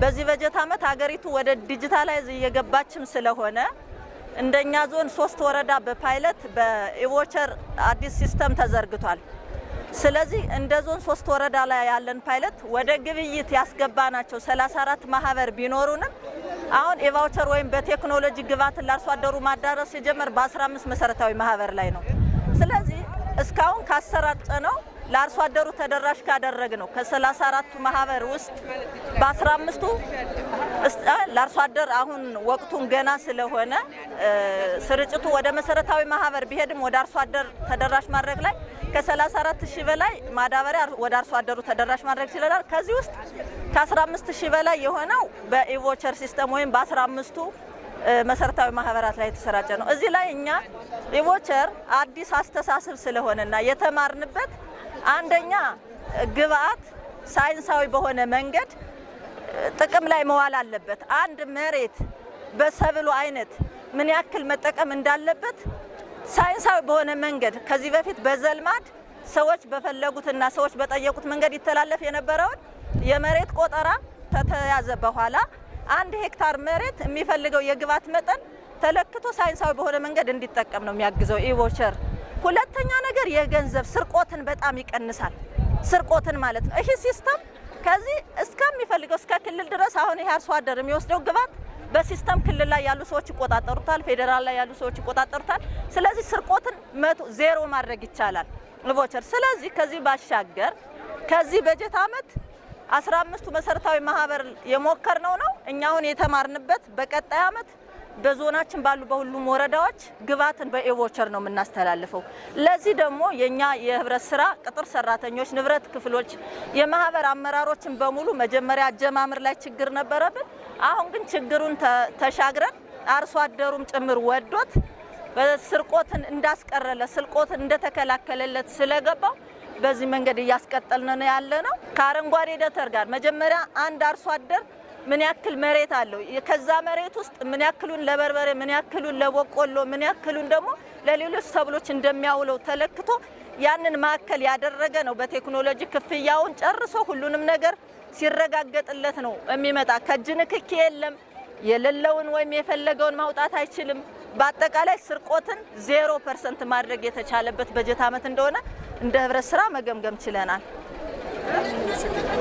በዚህ በጀት ዓመት ሀገሪቱ ወደ ዲጂታላይዝ እየገባችም ስለሆነ እንደኛ ዞን 3 ወረዳ በፓይለት በኢቮቸር አዲስ ሲስተም ተዘርግቷል። ስለዚህ እንደ ዞን 3 ወረዳ ላይ ያለን ፓይለት ወደ ግብይት ያስገባናቸው 34 ማህበር ቢኖሩንም አሁን ኢቫውቸር ወይም በቴክኖሎጂ ግብዓትን ለአርሶ አደሩ ማዳረስ የጀመር በ15 መሰረታዊ ማህበር ላይ ነው። ስለዚህ እስካሁን ካሰራጨነው ለአርሶ አደሩ ተደራሽ ካደረግነው ከ34 ማህበር ውስጥ በ15ቱ ለአርሶ አደር አሁን ወቅቱን ገና ስለሆነ ስርጭቱ ወደ መሰረታዊ ማህበር ቢሄድም ወደ አርሶ አደር ተደራሽ ማድረግ ላይ ከ34,000 በላይ ማዳበሪያ ወደ አርሶ አደሩ ተደራሽ ማድረግ ይችላል። ከዚህ ውስጥ ከ15,000 በላይ የሆነው በኢቮቸር ሲስተም ወይም በ15ቱ መሰረታዊ ማህበራት ላይ የተሰራጨ ነው። እዚህ ላይ እኛ ኢቮቸር አዲስ አስተሳሰብ ስለሆነና የተማርንበት አንደኛ ግብዓት ሳይንሳዊ በሆነ መንገድ ጥቅም ላይ መዋል አለበት። አንድ መሬት በሰብሉ አይነት ምን ያክል መጠቀም እንዳለበት ሳይንሳዊ በሆነ መንገድ ከዚህ በፊት በዘልማድ ሰዎች በፈለጉትና ሰዎች በጠየቁት መንገድ ይተላለፍ የነበረውን የመሬት ቆጠራ ተተያዘ በኋላ 1 ሄክታር መሬት የሚፈልገው የግብዓት መጠን ተለክቶ ሳይንሳዊ በሆነ መንገድ እንዲጠቀም ነው የሚያግዘው ኢቮቸር። ሁለተኛ ነገር የገንዘብ ስርቆትን በጣም ይቀንሳል። ስርቆትን ማለት ነው። ይሄ ሲስተም ከዚህ እስከሚፈልገው እስከ ክልል ድረስ አሁን ይሄ አርሶ አደር የሚወስደው ግብዓት በሲስተም ክልል ላይ ያሉ ሰዎች ይቆጣጠሩታል፣ ፌደራል ላይ ያሉ ሰዎች ይቆጣጠሩታል። ስለዚህ ስርቆትን ዜሮ ማድረግ ይቻላል ኢቮቸር። ስለዚህ ከዚህ ባሻገር ከዚህ በጀት ዓመት 15ቱ መሰረታዊ ማህበር የሞከርነው ነው። እኛ አሁን የተማርንበት በቀጣይ ዓመት በዞናችን ባሉ በሁሉም ወረዳዎች ግብዓትን በኢቮቸር ነው የምናስተላልፈው። ለዚህ ደግሞ የኛ የህብረት ስራ ቅጥር ሰራተኞች፣ ንብረት ክፍሎች፣ የማህበር አመራሮችን በሙሉ መጀመሪያ አጀማምር ላይ ችግር ነበረብን። አሁን ግን ችግሩን ተሻግረን አርሶ አደሩም ጭምር ወዶት በስርቆትን እንዳስቀረለ ስርቆትን እንደተከላከለለት ስለገባው በዚህ መንገድ እያስቀጠልን ነው ያለነው። ከአረንጓዴ ደተር ጋር መጀመሪያ አንድ አርሶ አደር ምን ያክል መሬት አለው፣ ከዛ መሬት ውስጥ ምን ያክሉን ለበርበሬ፣ ምን ያክሉን ለበቆሎ፣ ምን ያክሉን ደግሞ ለሌሎች ሰብሎች እንደሚያውለው ተለክቶ ያንን ማዕከል ያደረገ ነው። በቴክኖሎጂ ክፍያውን ጨርሶ ሁሉንም ነገር ሲረጋገጥለት ነው የሚመጣ። ከእጅ ንክኪ የለም። የሌለውን ወይም የፈለገውን ማውጣት አይችልም። በአጠቃላይ ስርቆትን 0% ማድረግ የተቻለበት በጀት ዓመት እንደሆነ እንደ ህብረት ስራ መገምገም ችለናል።